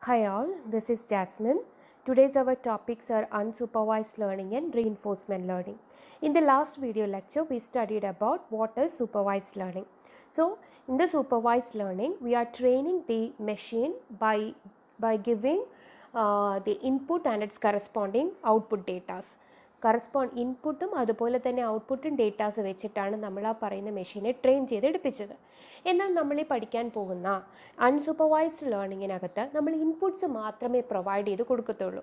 Hi all, this is Jasmine. Today's our topics are unsupervised learning and reinforcement learning. In the last video lecture, we studied about what is supervised learning. So, in the supervised learning, we are training the machine by giving the input and its corresponding output data. ഇൻപുട്ടും അതുപോലെ തന്നെ ഔട്ട്പുട്ടും datas വെച്ചിട്ടാണ് നമ്മൾ ആ പറയുന്ന മെഷീനെ train ചെയ്തെടുപ്പിച്ചത്. എന്നാൽ നമ്മൾ ഈ പഠിക്കാൻ പോകുന്ന അൺസൂപ്പർവൈസ്ഡ് ലേണിങ്ങിനകത്ത് നമ്മൾ ഇൻപുട്സ് മാത്രമേ പ്രൊവൈഡ് ചെയ്ത് കൊടുക്കത്തുള്ളൂ.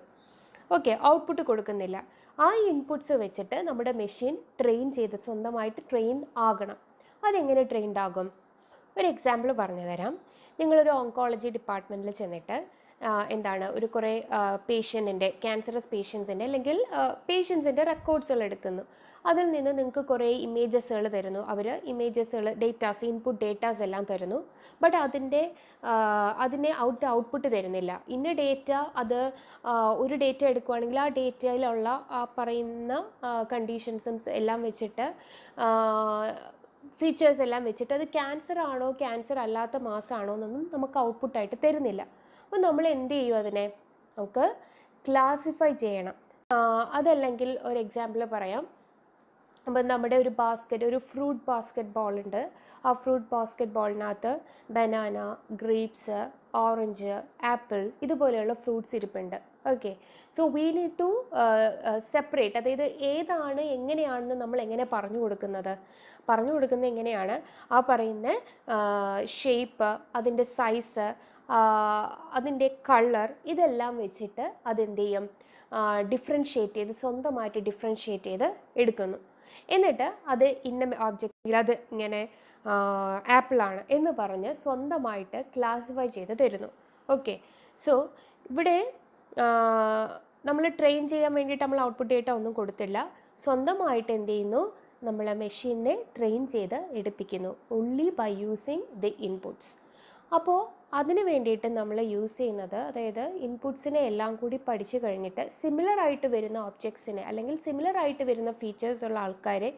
ഓക്കെ, ഔട്ട്പുട്ട് കൊടുക്കുന്നില്ല. ആ ഇൻപുട്സ് വെച്ചിട്ട് നമ്മുടെ മെഷീൻ ട്രെയിൻ ചെയ്ത് സ്വന്തമായിട്ട് ട്രെയിൻ ആകണം. അതെങ്ങനെ ട്രെയിൻഡ് ആകും? ഒരു എക്സാമ്പിൾ പറഞ്ഞു തരാം. നിങ്ങളൊരു ഓങ്കോളജി ഡിപ്പാർട്ട്മെൻറ്റിൽ ചെന്നിട്ട് എന്താണ് ഒരു കുറേ പേഷ്യൻറ്റിൻ്റെ ക്യാൻസറസ് പേഷ്യൻസിൻ്റെ അല്ലെങ്കിൽ പേഷ്യൻസിൻ്റെ റെക്കോർഡ്സുകൾ എടുക്കുന്നു. അതിൽ നിന്ന് നിങ്ങൾക്ക് കുറേ ഇമേജസുകൾ തരുന്നു. അവർ ഇമേജസുകൾ ഡേറ്റാസ് ഇൻപുട്ട് ഡേറ്റാസ് എല്ലാം തരുന്നു. ബട്ട് അതിനെ ഔട്ട്പുട്ട് തരുന്നില്ല. ഇന്ന ഡേറ്റ അത് ഒരു ഡേറ്റ എടുക്കുകയാണെങ്കിൽ ആ ഡേറ്റയിലുള്ള ആ പറയുന്ന കണ്ടീഷൻസും എല്ലാം വെച്ചിട്ട് ഫീച്ചേഴ്സ് എല്ലാം വെച്ചിട്ട് അത് ക്യാൻസർ ആണോ ക്യാൻസർ അല്ലാത്ത മാസമാണോ എന്നൊന്നും നമുക്ക് ഔട്ട്പുട്ടായിട്ട് തരുന്നില്ല. അപ്പോൾ നമ്മൾ എന്ത് ചെയ്യും? അതിനെ നമുക്ക് ക്ലാസിഫൈ ചെയ്യണം. അതല്ലെങ്കിൽ ഒരു എക്സാമ്പിൾ പറയാം. അപ്പം നമ്മുടെ ഒരു ഫ്രൂട്ട് ബാസ്ക്കറ്റ് ബോൾ ഉണ്ട്. ആ ഫ്രൂട്ട് ബാസ്ക്കറ്റ് ബോളിനകത്ത് ബനാന, ഗ്രേപ്സ്, ഓറഞ്ച്, ആപ്പിൾ ഇതുപോലെയുള്ള ഫ്രൂട്ട്സ് ഇരിപ്പുണ്ട്. Okay, so we need to separate. അതായത് ഏതാണ് എങ്ങനെയാണെന്ന് നമ്മൾ എങ്ങനെ പറഞ്ഞു കൊടുക്കുന്നത് എങ്ങനെയാണ്? ആ പറയുന്ന ഷേപ്പ്, അതിൻ്റെ സൈസ്, അതിൻ്റെ കളർ ഇതെല്ലാം വെച്ചിട്ട് അതെന്ത് ചെയ്യും? സ്വന്തമായിട്ട് ഡിഫറൻഷ്യേറ്റ് ചെയ്ത് എടുക്കുന്നു. എന്നിട്ട് അത് ഇന്ന ഓബ്ജക്റ്റിൽ അത് ഇങ്ങനെ ആപ്പിളാണ് എന്ന് പറഞ്ഞ് സ്വന്തമായിട്ട് ക്ലാസിഫൈ ചെയ്ത് തരുന്നു. ഓക്കെ, സോ ഇവിടെ നമ്മൾ ട്രെയിൻ ചെയ്യാൻ വേണ്ടിയിട്ട് നമ്മൾ ഔട്ട്പുട്ട് ഡേറ്റ ഒന്നും കൊടുത്തില്ല. സ്വന്തമായിട്ട് എന്ത് ചെയ്യുന്നു? നമ്മൾ മെഷീനെ ട്രെയിൻ ചെയ്ത് എടുപ്പിക്കുന്നു. Only by using the inputs. അപ്പോൾ അതിന് വേണ്ടിയിട്ട് നമ്മൾ യൂസ് ചെയ്യുന്നത്, അതായത് ഇൻപുട്സിനെ എല്ലാം കൂടി പഠിച്ചു കഴിഞ്ഞിട്ട് സിമിലറായിട്ട് വരുന്ന ഒബ്ജക്ട്സിനെ അല്ലെങ്കിൽ സിമിലറായിട്ട് വരുന്ന ഫീച്ചേഴ്സ് ഉള്ള ആൾക്കാരെ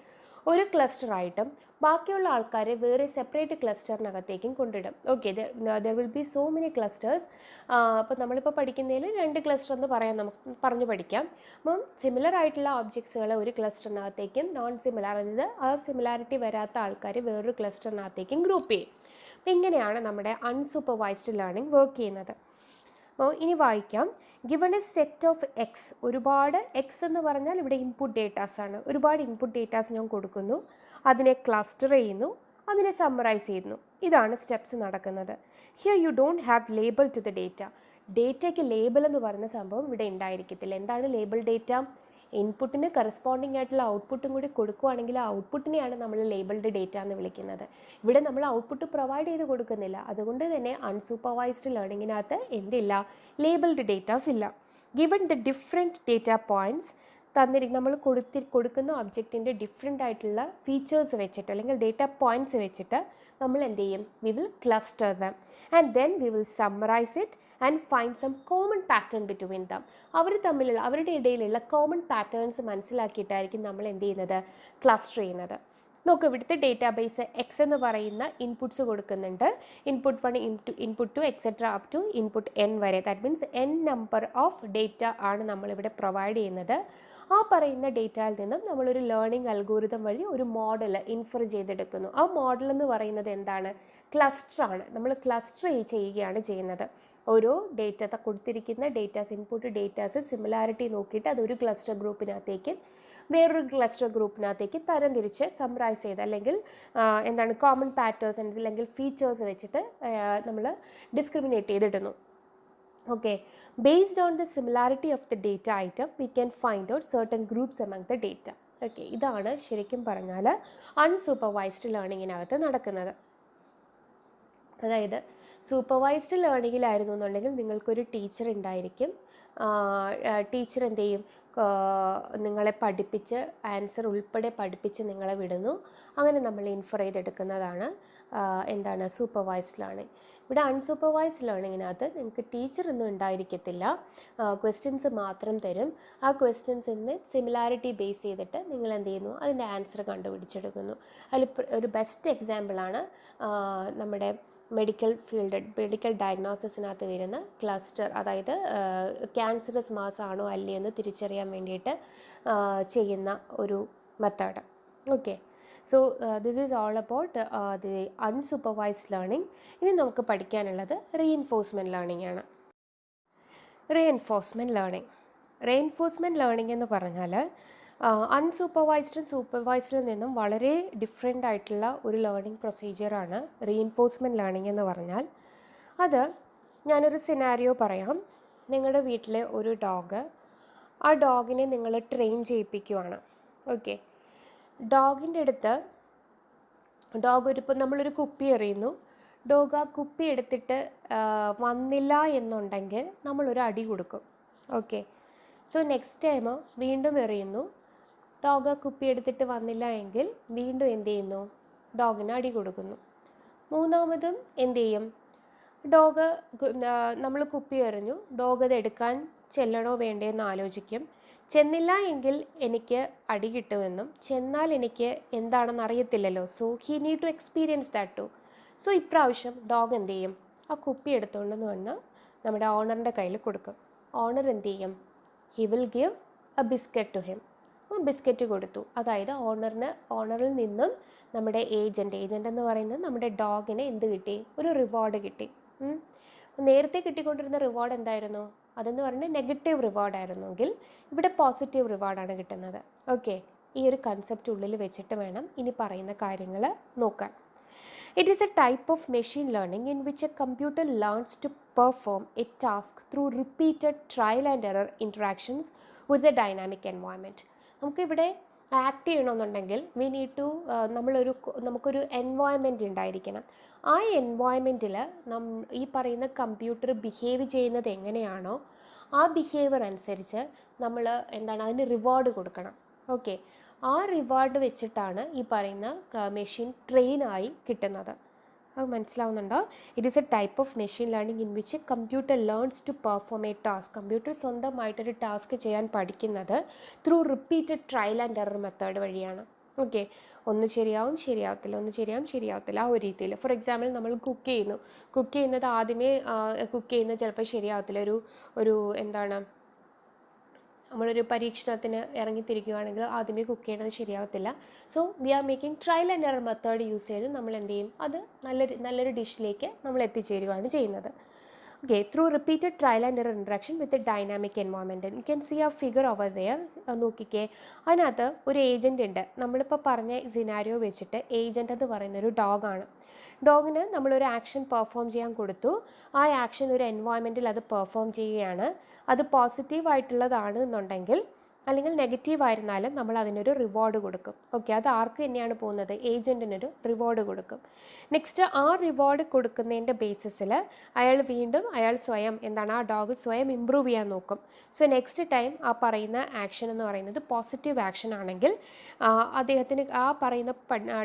ഒരു ക്ലസ്റ്ററായിട്ടും ബാക്കിയുള്ള ആൾക്കാരെ വേറെ സെപ്പറേറ്റ് ക്ലസ്റ്ററിനകത്തേക്കും കൊണ്ടിടും. Okay, there will be so many clusters. അപ്പോൾ നമ്മളിപ്പോൾ പഠിക്കുന്നതിൽ 2 ക്ലസ്റ്റർ എന്ന് നമുക്ക് പറഞ്ഞു പഠിക്കാം. അപ്പം സിമിലർ ആയിട്ടുള്ള ഒബ്ജക്ട്സുകൾ ഒരു ക്ലസ്റ്ററിനകത്തേക്കും നോൺ സിമിലർ, അതായത് ആ സിമിലാരിറ്റി വരാത്ത ആൾക്കാർ വേറൊരു ക്ലസ്റ്ററിനകത്തേക്കും ഗ്രൂപ്പ് ചെയ്യും. അപ്പം ഇങ്ങനെയാണ് നമ്മുടെ അൺസൂപ്പർവൈസ്ഡ് ലേണിംഗ് വർക്ക് ചെയ്യുന്നത്. അപ്പോൾ ഇനി വായിക്കാം. Given A set of X, ഒരുപാട് എക്സ് എന്ന് പറഞ്ഞാൽ ഇവിടെ ഇൻപുട്ട് ഡേറ്റാസ് ആണ്. ഒരുപാട് ഇൻപുട്ട് ഡേറ്റാസ് ഞാൻ കൊടുക്കുന്നു, അതിനെ ക്ലസ്റ്റർ ചെയ്യുന്നു, അതിനെ സമ്മറൈസ് ചെയ്യുന്നു. ഇതാണ് സ്റ്റെപ്സ് നടക്കുന്നത്. Here you don't have label to the data. ഡേറ്റയ്ക്ക് ലേബൽ എന്ന് പറയുന്ന സംഭവം ഇവിടെ ഉണ്ടായിരിക്കത്തില്ല. എന്താണ് ലേബൽ ഡേറ്റ? ഇൻപുട്ടിന് കറസ്പോണ്ടിങ് ആയിട്ടുള്ള ഔട്ട്പുട്ടും കൂടി കൊടുക്കുകയാണെങ്കിൽ ആ ഔട്ട്പുട്ടിനെയാണ് നമ്മൾ ലേബിൾഡ് ഡേറ്റ എന്ന് വിളിക്കുന്നത്. ഇവിടെ നമ്മൾ ഔട്ട്പുട്ട് പ്രൊവൈഡ് ചെയ്ത് കൊടുക്കുന്നില്ല. അതുകൊണ്ട് തന്നെ അൺസൂപ്പർവൈസ്ഡ് ലേണിങ്ങിനകത്ത് എന്തില്ല? ലേബിൾഡ് ഡേറ്റാസ് ഇല്ല. Given the different data points, നമ്മൾ കൊടുക്കുന്ന ഒബ്ജക്റ്റിൻ്റെ ഡിഫറെൻ്റ് ആയിട്ടുള്ള ഫീച്ചേഴ്സ് വെച്ചിട്ട് അല്ലെങ്കിൽ ഡേറ്റ പോയിൻറ്റ്സ് വെച്ചിട്ട് നമ്മൾ എന്ത് ചെയ്യും? We will cluster them and then we will summarise it and find some common pattern between them. അവരുടെ ഇടയിലുള്ള കോമൺ പാറ്റേൺസ് മനസ്സിലാക്കിയിട്ടായിരിക്കും നമ്മൾ എന്ത് ചെയ്യുന്നത്? ക്ലസ്റ്റർ ചെയ്യുന്നത്. നോക്കൂ, ഇവിടുത്തെ ഡേറ്റാബേസ് എക്സ് എന്ന് പറയുന്ന ഇൻപുട്സ് കൊടുക്കുന്നുണ്ട്. Input 1, input 2 etcetera up to input n വരെ. That means n number of data ആണ് നമ്മളിവിടെ പ്രൊവൈഡ് ചെയ്യുന്നത്. ആ പറയുന്ന ഡേറ്റയിൽ നിന്നും നമ്മളൊരു ലേണിംഗ് അൽഗോരിതം വഴി ഒരു മോഡൽ ഇൻഫർ ചെയ്തെടുക്കുന്നു. ആ മോഡൽ എന്ന് പറയുന്നത് എന്താണ്? ക്ലസ്റ്ററാണ്. നമ്മൾ ക്ലസ്റ്റർ ചെയ്യുകയാണ് ചെയ്യുന്നത്. ഓരോ കൊടുത്തിരിക്കുന്ന ഡേറ്റാസ്, ഇൻപുട്ട് ഡേറ്റാസ് സിമിലാരിറ്റി നോക്കിയിട്ട് അതൊരു ക്ലസ്റ്റർ ഗ്രൂപ്പിനകത്തേക്ക് വേറൊരു ക്ലസ്റ്റർ ഗ്രൂപ്പിനകത്തേക്ക് തരംതിരിച്ച് സമ്മറൈസ് ചെയ്ത് അല്ലെങ്കിൽ എന്താണ് കോമൺ പാറ്റേൺസ് അല്ലെങ്കിൽ ഫീച്ചേഴ്സ് വെച്ചിട്ട് നമ്മൾ ഡിസ്ക്രിമിനേറ്റ് ചെയ്തിടുന്നു. Okay, based on the similarity of the data item we can find out certain groups among the data. Okay, ഇതാണ് ശരിക്കും പറഞ്ഞാൽ അൺസൂപ്പർവൈസ്ഡ് ലേണിങ്ങിനകത്ത് നടക്കുന്നത്. അതായത് സൂപ്പർവൈസ്ഡ് ലേണിങ്ങിലായിരുന്നു എന്നുണ്ടെങ്കിൽ നിങ്ങൾക്കൊരു ടീച്ചർ ഉണ്ടായിരിക്കും. ടീച്ചർ എന്ത് ചെയ്യും? നിങ്ങളെ പഠിപ്പിച്ച് ആൻസർ ഉൾപ്പെടെ പഠിപ്പിച്ച് നിങ്ങളെ വിടുന്നു. അങ്ങനെ നമ്മൾ ഇൻഫർ ചെയ്തെടുക്കുന്നതാണ് എന്താണ്? Supervised learning. ഇവിടെ അൺസൂപ്പർവൈസ്ഡ് ലേണിങ്ങിനകത്ത് നിങ്ങൾക്ക് ടീച്ചറൊന്നും ഉണ്ടായിരിക്കത്തില്ല. ക്വസ്റ്റ്യൻസ് മാത്രം തരും. ആ ക്വസ്റ്റ്യൻസിന് സിമിലാരിറ്റി ബേസ് ചെയ്തിട്ട് നിങ്ങൾ എന്ത് ചെയ്യുന്നു? അതിൻ്റെ ആൻസർ കണ്ടുപിടിച്ചെടുക്കുന്നു. അതിൽ ഒരു ബെസ്റ്റ് എക്സാമ്പിളാണ് നമ്മുടെ മെഡിക്കൽ ഫീൽഡ്, മെഡിക്കൽ ഡയഗ്നോസിസിനകത്ത് വരുന്ന ക്ലസ്റ്റർ, അതായത് ക്യാൻസറസ് മാസ് ആണോ അല്ലേ എന്ന് തിരിച്ചറിയാൻ വേണ്ടിയിട്ട് ചെയ്യുന്ന ഒരു method. Okay, so this is all about the unsupervised learning. ഇനി നമുക്ക് പഠിക്കാനുള്ളത് റീഇൻഫോഴ്സ്മെൻറ്റ് ലേണിംഗ് ആണ്. റീഇൻഫോഴ്സ്മെൻറ്റ് ലേണിംഗ് എന്ന് പറഞ്ഞാൽ അൺസൂപ്പർവൈസ്ഡും സൂപ്പർവൈസ്ഡിൽ നിന്നും വളരെ ഡിഫറെൻ്റ് ആയിട്ടുള്ള ഒരു ലേണിംഗ് പ്രൊസീജിയറാണ് റീഇൻഫോഴ്സ്മെൻറ്റ് ലേണിംഗ് എന്ന് പറഞ്ഞാൽ. അത് ഞാനൊരു സിനാരിയോ പറയാം. നിങ്ങളുടെ വീട്ടിലെ ഒരു ഡോഗ്, ആ ഡോഗിനെ നിങ്ങൾ ട്രെയിൻ ചെയ്യിപ്പിക്കുവാണ്. ഓക്കെ, ഡോഗിൻ്റെ അടുത്ത് ഇപ്പം നമ്മളൊരു കുപ്പി എറിയുന്നു, ഡോഗ് ആ കുപ്പി എടുത്തിട്ട് വന്നില്ല എന്നുണ്ടെങ്കിൽ നമ്മളൊരു അടി കൊടുക്കും. ഓക്കെ, സോ നെക്സ്റ്റ് ടൈം വീണ്ടും എറിയുന്നു, ഡോഗ് ആ കുപ്പി എടുത്തിട്ട് വന്നില്ല എങ്കിൽ വീണ്ടും എന്ത് ചെയ്യുന്നു, ഡോഗിന് അടി കൊടുക്കുന്നു. മൂന്നാമതും എന്ത് ചെയ്യും, ഡോഗ് നമ്മൾ കുപ്പി എറിഞ്ഞു, ഡോഗ് അത് എടുക്കാൻ ചെല്ലണോ വേണ്ടേ എന്ന് ആലോചിക്കും. ചെന്നില്ല എങ്കിൽ എനിക്ക് അടി കിട്ടുമെന്നും ചെന്നാൽ എനിക്ക് എന്താണെന്ന് അറിയത്തില്ലല്ലോ, so he need to experience that too. So ഇപ്രാവശ്യം ഡോഗ് എന്ത് ചെയ്യും, ആ കുപ്പി എടുത്തുകൊണ്ടെന്ന് വന്ന് നമ്മുടെ ഓണറിൻ്റെ കയ്യിൽ കൊടുക്കും. ഓണർ എന്ത് ചെയ്യും, he will give a biscuit to him. Biscuit കൊടുത്തു, അതായത് ഓണറിൽ നിന്നും നമ്മുടെ ഏജൻറ്റ് എന്ന് പറയുന്നത് നമ്മുടെ ഡോഗിന് എന്ത് കിട്ടി, ഒരു റിവാർഡ് കിട്ടി. നേരത്തെ കിട്ടിക്കൊണ്ടിരുന്ന റിവാർഡ് എന്തായിരുന്നു, അതെന്ന് പറഞ്ഞാൽ നെഗറ്റീവ് റിവാർഡായിരുന്നെങ്കിൽ ഇവിടെ പോസിറ്റീവ് റിവാർഡാണ് കിട്ടുന്നത്. ഓക്കെ, ഈ ഒരു കൺസെപ്റ്റ് ഉള്ളിൽ വെച്ചിട്ട് വേണം ഇനി പറയുന്ന കാര്യങ്ങൾ നോക്കാൻ. It is a type of machine learning in which a computer learns to perform a task through repeated trial and error interactions with the dynamic environment. നമുക്കിവിടെ ആക്ട് ചെയ്യണമെന്നുണ്ടെങ്കിൽ വി നീഡ് ടു നമുക്കൊരു എൻവയോൺമെൻറ്റ് ഉണ്ടായിരിക്കണം. ആ എൻവയോൺമെൻറ്റിൽ ഈ പറയുന്ന computer behave ചെയ്യുന്നത് എങ്ങനെയാണോ ആ ബിഹേവിയർ അനുസരിച്ച് നമ്മൾ അതിന് റിവാർഡ് കൊടുക്കണം. ഓക്കെ, ആ റിവാർഡ് വെച്ചിട്ടാണ് ഈ പറയുന്ന മെഷീൻ ട്രെയിനായി കിട്ടുന്നത്. അത് മനസ്സിലാവുന്നുണ്ടോ? It is a type of machine learning in which computer learns to perform a task. Computer സ്വന്തമായിട്ടൊരു ടാസ്ക് ചെയ്യാൻ പഠിക്കുന്നത് through repeated trial and error method വഴിയാണ്. ഓക്കെ, ഒന്ന് ശരിയാവത്തില്ല ആ ഒരു രീതിയിൽ. ഫോർ എക്സാമ്പിൾ നമ്മൾ കുക്ക് ചെയ്യുന്നത് ആദ്യമേ കുക്ക് ചെയ്യുന്നത് ചിലപ്പോൾ ശരിയാവത്തില്ല. നമ്മളൊരു പരീക്ഷണത്തിന് ഇറങ്ങിത്തിരിക്കുകയാണെങ്കിൽ ആദ്യമേ കുക്ക് ചെയ്യണത് ശരിയാവത്തില്ല. So we are making trial and error method use ചെയ്ത് നമ്മൾ എന്ത് ചെയ്യും, അത് നല്ലൊരു ഡിഷിലേക്ക് നമ്മൾ എത്തിച്ചേരുകയാണ് ചെയ്യുന്നത്. Okay, through repeated trial and error interaction with dynamic environment. You can see a figure over there. നോക്കിക്കേ, അതിനകത്ത് ഒരു ഏജൻറ്റ് ഉണ്ട്. നമ്മളിപ്പോൾ പറഞ്ഞ സിനാരിയോ വെച്ചിട്ട് ഏജൻറ്റ് എന്ന് പറയുന്നൊരു ഡോഗാണ്. ഡോഗിന് നമ്മളൊരു ആക്ഷൻ പെർഫോം ചെയ്യാൻ കൊടുത്തു. ആ ആക്ഷൻ ഒരു എൻവയോൺമെൻറ്റിൽ അത് പെർഫോം ചെയ്യുകയാണ്. അത് പോസിറ്റീവായിട്ടുള്ളതാണ് എന്നുണ്ടെങ്കിൽ അല്ലെങ്കിൽ നെഗറ്റീവ് ആയിരുന്നാലും നമ്മൾ അതിനൊരു റിവാർഡ് കൊടുക്കും. ഓക്കെ, അത് ആർക്ക് തന്നെയാണ് പോകുന്നത്, ഏജൻറ്റിനൊരു റിവാർഡ് കൊടുക്കും. നെക്സ്റ്റ് ആ റിവാർഡ് കൊടുക്കുന്നതിൻ്റെ ബേസിസിൽ അയാൾ സ്വയം ആ ഡോഗ് സ്വയം ഇമ്പ്രൂവ് ചെയ്യാൻ നോക്കും. സോ നെക്സ്റ്റ് ടൈം ആ പറയുന്ന ആക്ഷൻ എന്ന് പറയുന്നത് പോസിറ്റീവ് ആക്ഷൻ ആണെങ്കിൽ അദ്ദേഹത്തിന് ആ പറയുന്ന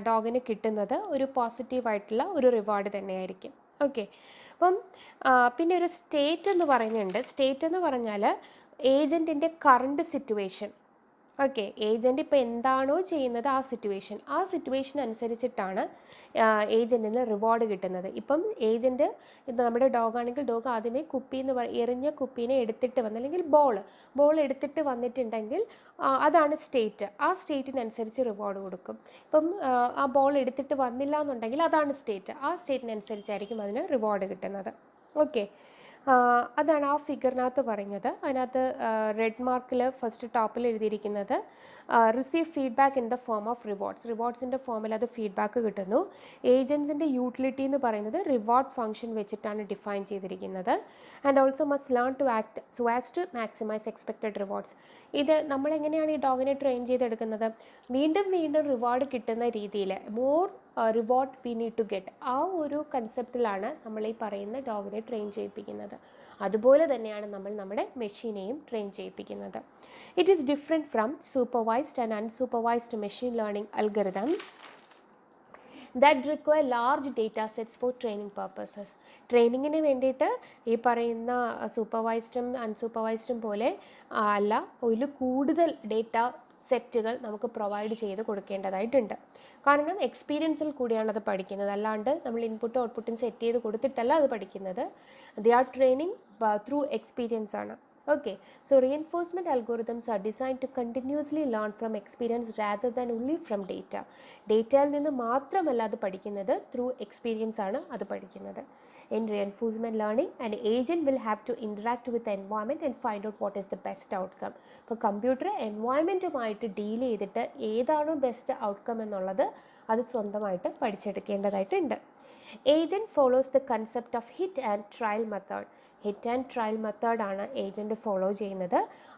ഡോഗിന് കിട്ടുന്നത് ഒരു പോസിറ്റീവായിട്ടുള്ള ഒരു റിവാർഡ് തന്നെയായിരിക്കും. ഓക്കെ, അപ്പം പിന്നെ ഒരു സ്റ്റേറ്റ് എന്ന് പറയുന്നുണ്ട്. സ്റ്റേറ്റ് എന്ന് പറഞ്ഞാൽ ഏജൻറ്റിൻ്റെ കറണ്ട് സിറ്റുവേഷൻ. ഓക്കെ, ഏജൻറ്റ് ഇപ്പോൾ എന്താണോ ചെയ്യുന്നത് ആ സിറ്റുവേഷൻ അനുസരിച്ചിട്ടാണ് ഏജൻറ്റിന് റിവാർഡ് കിട്ടുന്നത്. ഇപ്പം ഏജൻറ്റ് നമ്മുടെ ഡോഗാണെങ്കിൽ ഡോഗ് ആദ്യമേ എറിഞ്ഞ കുപ്പീനെ എടുത്തിട്ട് വന്ന് അല്ലെങ്കിൽ ബോൾ എടുത്തിട്ട് വന്നിട്ടുണ്ടെങ്കിൽ അതാണ് സ്റ്റേറ്റ്. ആ സ്റ്റേറ്റിനനുസരിച്ച് റിവാർഡ് കൊടുക്കും. ഇപ്പം ആ ബോൾ എടുത്തിട്ട് വന്നില്ല എന്നുണ്ടെങ്കിൽ അതാണ് സ്റ്റേറ്റ്. ആ സ്റ്റേറ്റിനനുസരിച്ചായിരിക്കും അതിന് റിവാർഡ് കിട്ടുന്നത്. ഓക്കെ, അതാണ് ആ ഫിഗറിനകത്ത് പറയുന്നത്. അതിനകത്ത് റെഡ് മാർക്കിൽ ഫസ്റ്റ് ടോപ്പിൽ എഴുതിയിരിക്കുന്നത് receive feedback in the form of റിവാർഡ്സിൻ്റെ ഫോമിൽ അത് ഫീഡ്ബാക്ക് കിട്ടുന്നു. ഏജൻസിൻ്റെ യൂട്ടിലിറ്റി എന്ന് പറയുന്നത് റിവാർഡ് ഫംഗ്ഷൻ വെച്ചിട്ടാണ് ഡിഫൈൻ ചെയ്തിരിക്കുന്നത്. And also must learn to act so as to maximise expected rewards. ഇത് നമ്മളെങ്ങനെയാണ് ഈ ഡോഗിനെ ട്രെയിൻ ചെയ്തെടുക്കുന്നത്, വീണ്ടും റിവാർഡ് കിട്ടുന്ന രീതിയിൽ more reward we need to get, ആ ഒരു കൺസെപ്റ്റിലാണ് നമ്മൾ ഈ പറയുന്ന ഡോഗിനെ ട്രെയിൻ ചെയ്യിപ്പിക്കുന്നത്. അതുപോലെ തന്നെയാണ് നമ്മൾ നമ്മുടെ മെഷീനെയും ട്രെയിൻ ചെയ്യിപ്പിക്കുന്നത്. It is different from supervised and unsupervised machine learning algorithms that require large data sets for training purposes. ട്രെയിനിങ്ങിന് വേണ്ടിയിട്ട് ഈ പറയുന്ന സൂപ്പർവൈസ്ഡും അൺസൂപ്പർവൈസ്ഡും പോലെ അല്ല, അതിൽ കൂടുതൽ ഡേറ്റ സെറ്റുകൾ നമുക്ക് പ്രൊവൈഡ് ചെയ്ത് കൊടുക്കേണ്ടതായിട്ടുണ്ട്. കാരണം എക്സ്പീരിയൻസിൽ കൂടിയാണ് അത് പഠിക്കുന്നത്, അല്ലാണ്ട് നമ്മൾ ഇൻപുട്ടും ഔട്ട്പുട്ടും സെറ്റ് ചെയ്ത് കൊടുത്തിട്ടല്ല അത് പഠിക്കുന്നത്. They are training through experience ആണ്. Okay, so reinforcement algorithms are designed to continuously learn from experience rather than only from data. ഡേറ്റയിൽ നിന്ന് മാത്രമല്ല അത് പഠിക്കുന്നത്, ത്രൂ എക്സ്പീരിയൻസ് ആണ് അത് പഠിക്കുന്നത്. In reinforcement learning, an agent will have to interact with the environment and find out what is the best outcome. ഇപ്പോൾ computer എൻവയോൺമെൻറ്റുമായിട്ട് deal ചെയ്തിട്ട് ഏതാണോ ബെസ്റ്റ് ഔട്ട്കം എന്നുള്ളത് അത് സ്വന്തമായിട്ട് പഠിച്ചെടുക്കേണ്ടതായിട്ടുണ്ട്. Agent follows the concept of hit and trial method. Hit and trial മെത്തേഡാണ് agent follow ചെയ്യുന്നത്.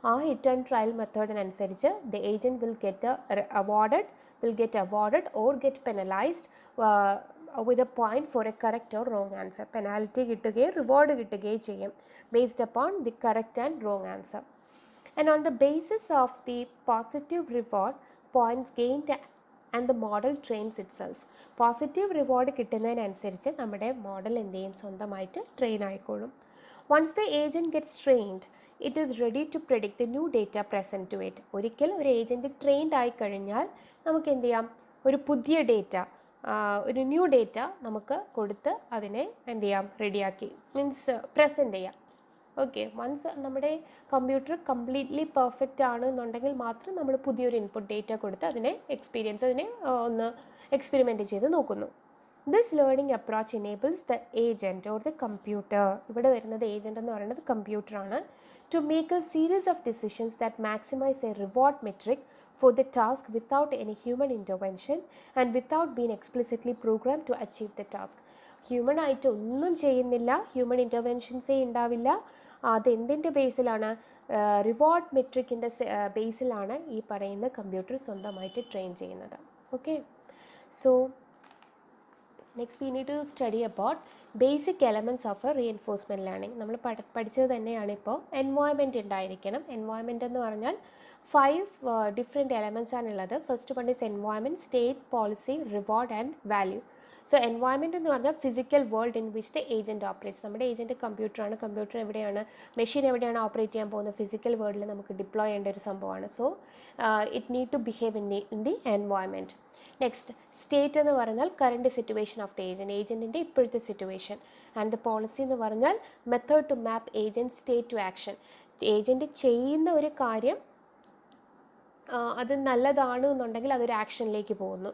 ആ ഹിറ്റ് ആൻഡ് ട്രയൽ മെത്തേഡിനനുസരിച്ച് the agent will get awarded or get penalized with a point for a correct or wrong answer. Penalty കിട്ടുകയും reward കിട്ടുകയും ചെയ്യും based upon the correct and wrong answer. And on the basis of the positive reward, points gained and the model trains itself. Positive reward കിട്ടുന്നതിനനുസരിച്ച് നമ്മുടെ model എന്ത് ചെയ്യും, സ്വന്തമായിട്ട് train ആയിക്കോളും. Once the agent gets trained, it is ready to predict the new data present to it. ഒരിക്കൽ ഒരു agent trained ആയി കഴിഞ്ഞാൽ നമുക്ക് എന്ത് ചെയ്യാം, ഒരു പുതിയ ഡേറ്റ, ഒരു ന്യൂ ഡേറ്റ നമുക്ക് കൊടുത്ത് അതിനെ എന്ത് ചെയ്യാം, റെഡിയാക്കി മീൻസ് പ്രസൻറ്റ് ചെയ്യാം. ഓക്കെ, വൺസ് നമ്മുടെ കമ്പ്യൂട്ടർ കംപ്ലീറ്റ്ലി പെർഫെക്റ്റ് ആണ് എന്നുണ്ടെങ്കിൽ മാത്രം നമ്മൾ പുതിയൊരു ഇൻപുട്ട് ഡേറ്റ കൊടുത്ത് അതിനെ ഒന്ന് എക്സ്പെരിമെൻറ്റ് ചെയ്ത് നോക്കുന്നു. This learning approach enables the agent or the computer, ഇവിടെ വരുന്നത് ഏജൻറ്റ് എന്ന് പറയുന്നത് കമ്പ്യൂട്ടറാണ്, to make a series of decisions that maximize a reward metric for the task without any human intervention and without being explicitly programmed to achieve the task. Human ആയിട്ട് ഒന്നും ചെയ്യുന്നില്ല, human ഇൻ്റർവെൻഷൻസേ ഉണ്ടാവില്ല. അത് എന്തിൻ്റെ ബേസിലാണ്, റിവാർഡ് മെട്രിക്കിൻ്റെ ബേസിലാണ് ഈ പറയുന്ന കമ്പ്യൂട്ടർ സ്വന്തമായിട്ട് ട്രെയിൻ ചെയ്യുന്നത്. Okay, so next we need to study about basic elements of a reinforcement learning. നമ്മൾ പഠിച്ചത് തന്നെയാണ്. ഇപ്പോൾ എൻവയോൺമെൻറ്റ് ഉണ്ടായിരിക്കണം. എൻവയോൺമെൻറ്റ് എന്ന് പറഞ്ഞാൽ 5 ഡിഫറെൻറ്റ് എലമെൻറ്റ്സ് ആണുള്ളത്. First one is environment, state, policy, reward and value. So environment എന്ന് പറഞ്ഞാൽ physical world in which the agent operates. നമ്മുടെ ഏജൻറ്റ് കമ്പ്യൂട്ടറാണ്. കമ്പ്യൂട്ടർ എവിടെയാണ്, മെഷീൻ എവിടെയാണ് ഓപ്പറേറ്റ് ചെയ്യാൻ പോകുന്നത്, ഫിസിക്കൽ വേൾഡിൽ നമുക്ക് ഡിപ്ലോയ് ചെയ്യേണ്ട ഒരു സംഭവമാണ്. So it need to behave in the environment. Next state എന്ന് പറഞ്ഞാൽ current situation of the agent, ഏജൻറ്റിൻ്റെ ഇപ്പോഴത്തെ സിറ്റുവേഷൻ. ആൻഡ് ദ പോളിസി എന്ന് പറഞ്ഞാൽ method to map agent state to action. Agent ചെയ്യുന്ന ഒരു കാര്യം അത് നല്ലതാണ് എന്നുണ്ടെങ്കിൽ അതൊരു ആക്ഷനിലേക്ക് പോകുന്നു.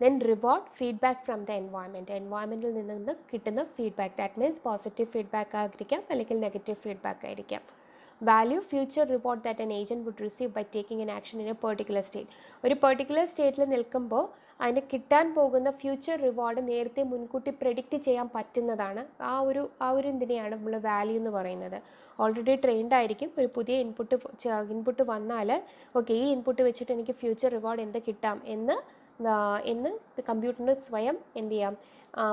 Then reward, feedback from the environment, എൻവയോൺമെൻറ്റിൽ നിന്ന് കിട്ടുന്ന feedback, that means positive feedback ആയിരിക്കാം അല്ലെങ്കിൽ നെഗറ്റീവ് ഫീഡ്ബാക്ക് ആയിരിക്കാം. Value, future reward that an agent would receive by taking an action in a particular state. ഒരു പെർട്ടിക്കുലർ സ്റ്റേറ്റിൽ നിൽക്കുമ്പോൾ അതിന് കിട്ടാൻ പോകുന്ന ഫ്യൂച്ചർ റിവാർഡ് നേരത്തെ മുൻകൂട്ടി പ്രെഡിക്റ്റ് ചെയ്യാൻ പറ്റുന്നതാണ്. ആ ഒരു ഇതിനെയാണ് നമ്മൾ വാല്യൂ എന്ന് പറയുന്നത്. ഓൾറെഡി ട്രെയിൻഡ് ആയിരിക്കും. ഒരു പുതിയ ഇൻപുട്ട് വന്നാൽ ഓക്കെ, ഈ ഇൻപുട്ട് വെച്ചിട്ട് എനിക്ക് ഫ്യൂച്ചർ റിവാർഡ് എന്ത് കിട്ടാം എന്ന് കമ്പ്യൂട്ടറിന് സ്വയം എന്ത് ചെയ്യാം,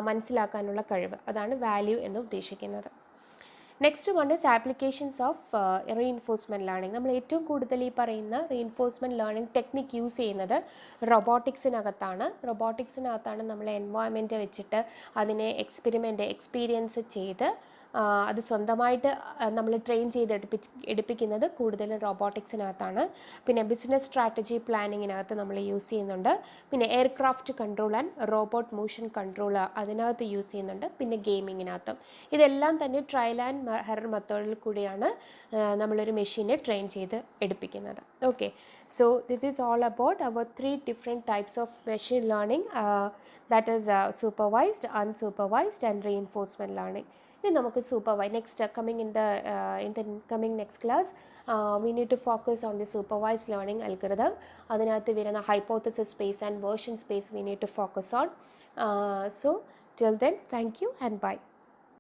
മനസ്സിലാക്കാനുള്ള കഴിവ്. അതാണ് വാല്യൂ എന്ന് ഉദ്ദേശിക്കുന്നത്. Next one is applications of reinforcement learning. നമ്മൾ ഏറ്റവും കൂടുതൽ ഈ പറയുന്ന റീഇൻഫോഴ്സ്മെൻറ്റ് ലേണിംഗ് ടെക്നിക്ക് യൂസ് ചെയ്യുന്നത് റൊബോട്ടിക്സിനകത്താണ്. നമ്മൾ എൻവയോൺമെൻറ്റ് വെച്ചിട്ട് അതിനെ എക്സ്പീരിയൻസ് ചെയ്ത് അത് സ്വന്തമായിട്ട് നമ്മൾ ട്രെയിൻ ചെയ്ത് എടുപ്പിക്കുന്നത് കൂടുതലും റോബോട്ടിക്സിനകത്താണ്. പിന്നെ ബിസിനസ് സ്ട്രാറ്റജി പ്ലാനിങ്ങിനകത്ത് നമ്മൾ യൂസ് ചെയ്യുന്നുണ്ട്. പിന്നെ aircraft control and robot motion control അതിനകത്ത് യൂസ് ചെയ്യുന്നുണ്ട്. പിന്നെ ഗെയിമിങ്ങിനകത്തും. ഇതെല്ലാം തന്നെ ട്രയൽ ആൻഡ് എറർ മെത്തേഡിൽ കൂടിയാണ് നമ്മളൊരു മെഷീനെ ട്രെയിൻ ചെയ്ത് എടുപ്പിക്കുന്നത്. Okay, so this is all about our 3 different types of machine learning, that is supervised, unsupervised and reinforcement learning. Then നമുക്ക് supervise next coming in the coming next class we need to focus on the supervised learning algorithm. അതിനകത്ത് വരുന്ന hypothesis space and version space we need to focus on. So till then, thank you and bye.